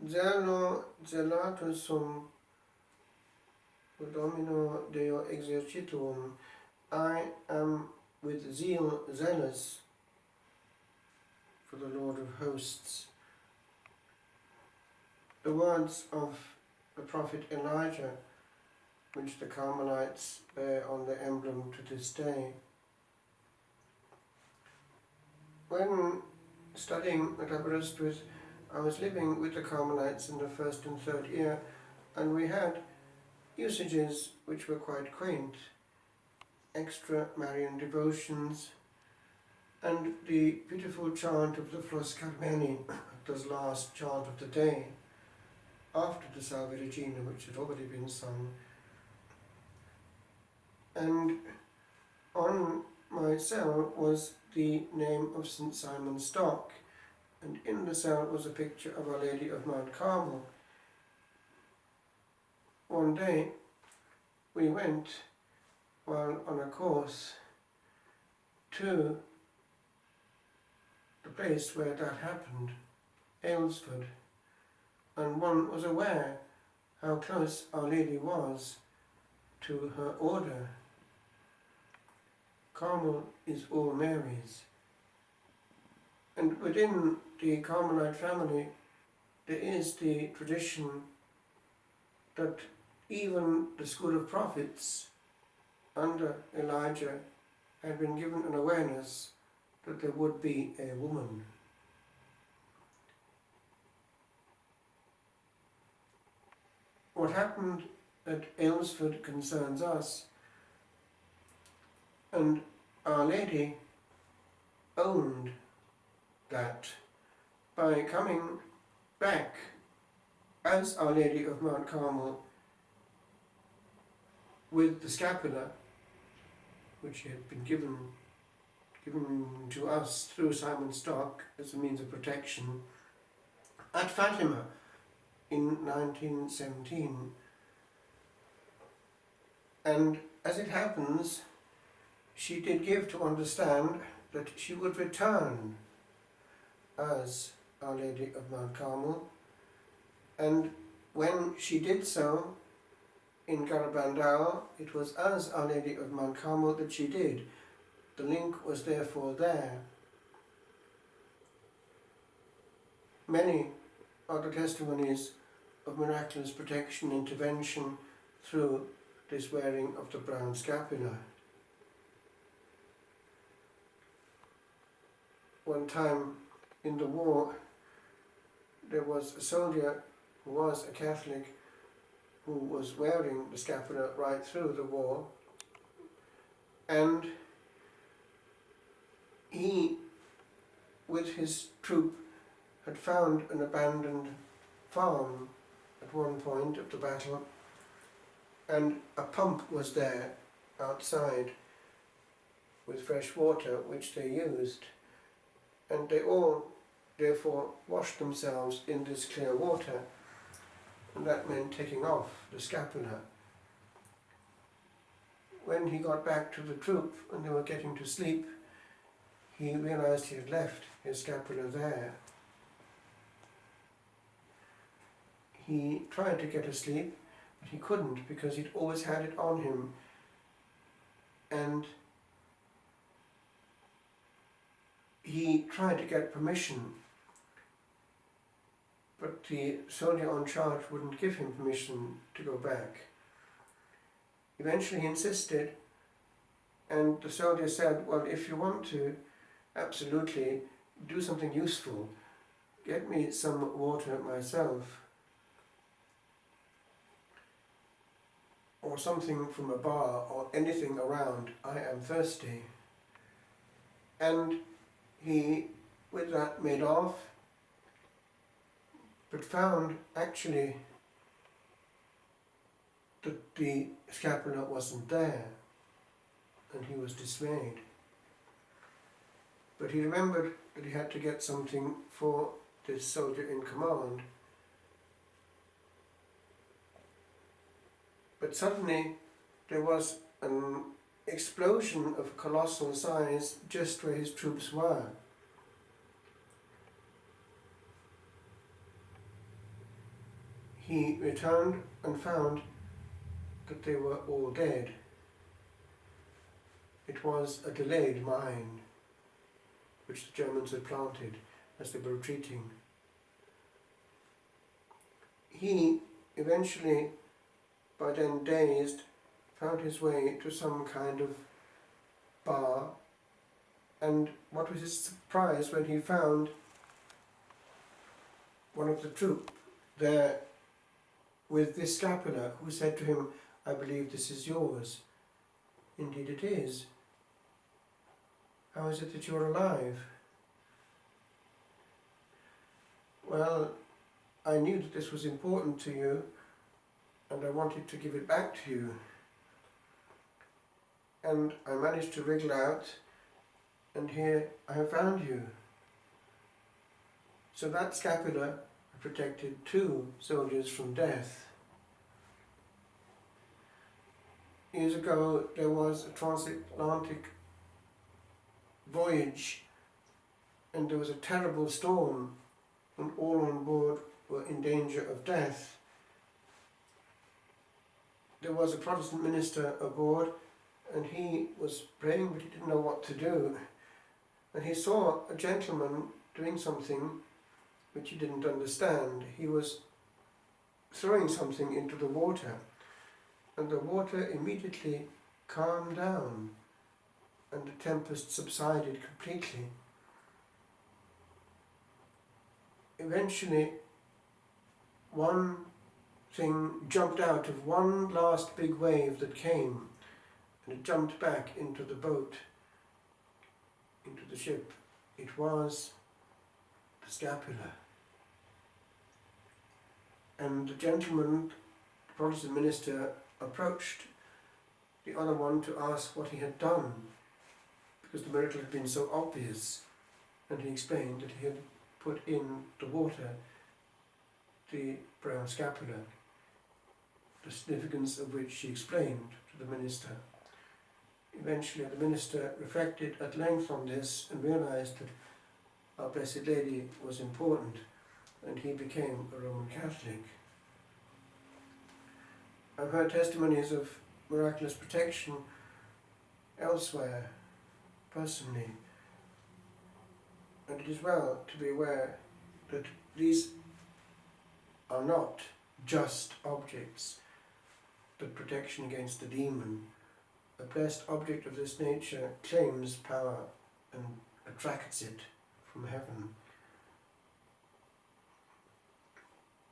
Dello gelato sum domino deo exercitum. I am with zeal zealous for the Lord of hosts. The words of the prophet Elijah, which the Carmelites bear on their emblem to this day. When studying at Aberystwyth, I was living with the Carmelites in the first and third year, and we had usages which were quite quaint, extra Marian devotions, and the beautiful chant of the Flos Carmeli, the last chant of the day, after the Salve Regina, which had already been sung. And on my cell was the name of St. Simon Stock, and in the cell was a picture of Our Lady of Mount Carmel. One day we went, while on a course, to the place where that happened, Aylesford, and one was aware how close Our Lady was to her order. Carmel is all Mary's. And within the Carmelite family, there is the tradition that even the school of prophets under Elijah had been given an awareness that there would be a woman. What happened at Aylesford concerns us, and Our Lady owned that by coming back as Our Lady of Mount Carmel with the scapular, which had been given to us through Simon Stock as a means of protection, at Fatima in 1917. And as it happens, she did give to understand that she would return as Our Lady of Mount Carmel, and when she did so in Garabandal, it was as Our Lady of Mount Carmel that she did. The link was therefore there. Many are the testimonies of miraculous protection intervention through this wearing of the brown scapula. One time in the war, there was a soldier who was a Catholic who was wearing the scapula right through the war, and he, with his troop, had found an abandoned farm at one point of the battle, and a pump was there outside with fresh water which they used, and they all therefore washed themselves in this clear water, and that meant taking off the scapula. When he got back to the troop and they were getting to sleep, he realized he had left his scapula there. He tried to get asleep, but he couldn't because he'd always had it on him, and he tried to get permission, but the soldier on charge wouldn't give him permission to go back. Eventually he insisted, and the soldier said, well, if you want to, absolutely, do something useful. Get me some water myself, or something from a bar, or anything around. I am thirsty. And he, with that, made off, but found actually that the scapula wasn't there, and he was dismayed. But he remembered that he had to get something for this soldier in command. But suddenly there was an explosion of colossal size just where his troops were. he returned and found that they were all dead. It was a delayed mine which the Germans had planted as they were retreating. He eventually, by then dazed, found his way to some kind of bar, and what was his surprise when he found one of the troop there with this scapular, who said to him, "I believe this is yours." "Indeed it is. How is it that you are alive?" "Well, I knew that this was important to you, and I wanted to give it back to you. And I managed to wriggle out, and here I have found you." So that scapular protected 2 soldiers from death. Years ago there was a transatlantic voyage, and there was a terrible storm, and all on board were in danger of death. There was a Protestant minister aboard, and he was praying, but he didn't know what to do. And he saw a gentleman doing something which he didn't understand. He was throwing something into the water, and the water immediately calmed down, and the tempest subsided completely. Eventually, one thing jumped out of one last big wave that came, and it jumped back into the boat, into the ship. It was the scapular. And the gentleman, the Protestant minister, approached the other one to ask what he had done, because the miracle had been so obvious, and he explained that he had put in the water the brown scapular, the significance of which he explained to the minister. Eventually the minister reflected at length on this and realized that our Blessed Lady was important, and he became a Roman Catholic. I've heard testimonies of miraculous protection elsewhere, personally, and it is well to be aware that these are not just objects, but protection against the demon. A blessed object of this nature claims power and attracts it from heaven.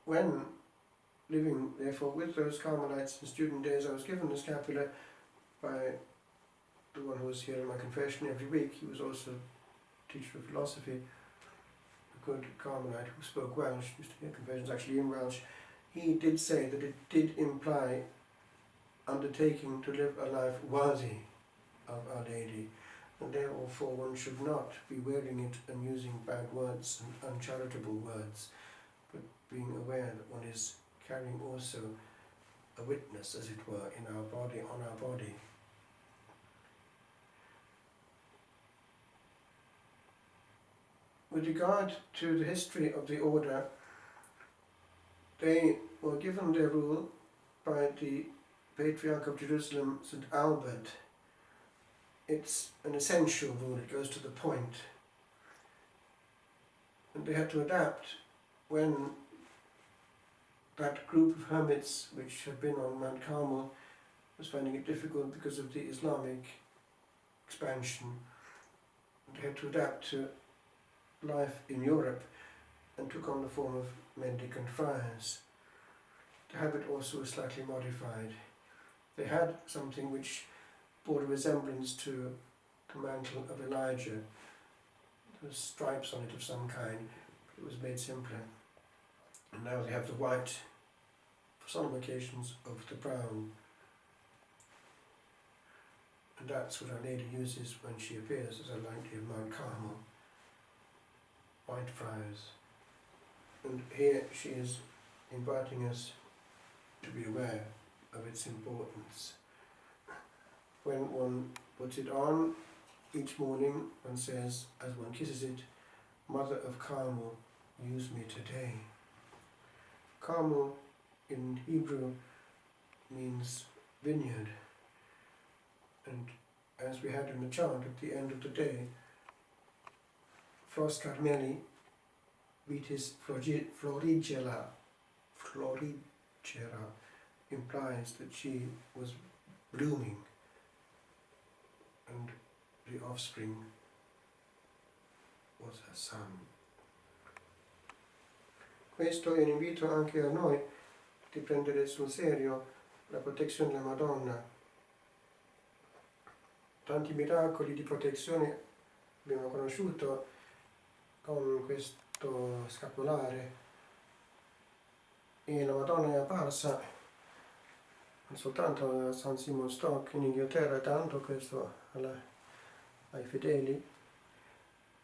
When living, therefore, with those Carmelites in student days, I was given a scapular by the one who was here in my confession every week. He was also a teacher of philosophy, a good Carmelite who spoke Welsh, used to hear confessions actually in Welsh. He did say that it did imply undertaking to live a life worthy of Our Lady, and therefore one should not be wearing it and using bad words and uncharitable words, but being aware that one is carrying also a witness, as it were, in our body, on our body. With regard to the history of the order, they were given their rule by the Patriarch of Jerusalem, St. Albert. It's an essential rule, it goes to the point. And they had to adapt when that group of hermits which had been on Mount Carmel was finding it difficult because of the Islamic expansion. And they had to adapt to life in Europe and took on the form of mendicant friars. The habit also was slightly modified. They had something which bore a resemblance to the mantle of Elijah. There were stripes on it of some kind, but it was made simpler. And now they have the white, for some occasions, over the brown. And that's what Our Lady uses when she appears as a Lady of Mount Carmel. White friars. And here she is inviting us to be aware of its importance. When one puts it on each morning, one says, as one kisses it, "Mother of Carmel, use me today." Carmel in Hebrew means vineyard. And as we had in the chant at the end of the day, Fros Carmeli vitis florigera implies that she was blooming and the offspring was her son. Questo è un invito anche a noi di prendere sul serio la protezione della Madonna. Tanti miracoli di protezione abbiamo conosciuto con questo Scapolare, e la Madonna è apparsa non soltanto a San Simon Stock in Inghilterra, tanto questo ai fedeli,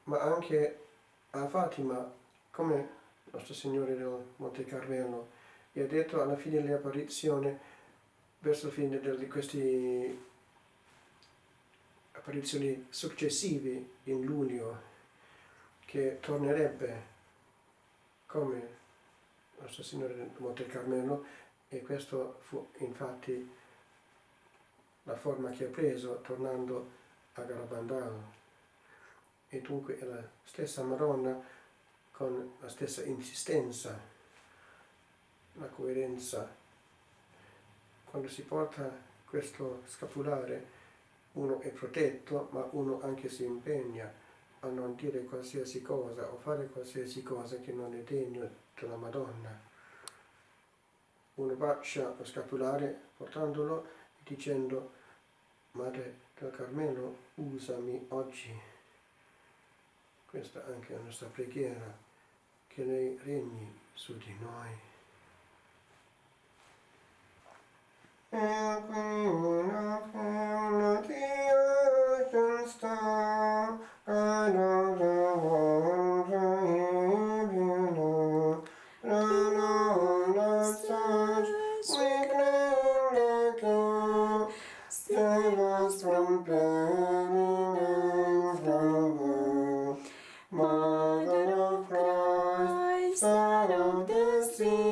ma anche a Fatima, come Nostro Signore del Monte Carmelo, e ha detto alla fine dell'apparizione, verso la fine di queste apparizioni successive in luglio, che tornerebbe come Nostro Signore del Monte Carmelo, e questo fu infatti la forma che ha preso tornando a Garabandal. E dunque è la stessa Madonna con la stessa insistenza, la coerenza. Quando si porta questo scapolare uno è protetto, ma uno anche si impegna a non dire qualsiasi cosa o fare qualsiasi cosa che non è degno della Madonna. Uno bacia lo scapolare portandolo e dicendo: Madre del Carmelo, usami oggi. Questa è anche la nostra preghiera, che lei regni su di noi. Save us from burning and flower, Mother of Christ, Son of the sea.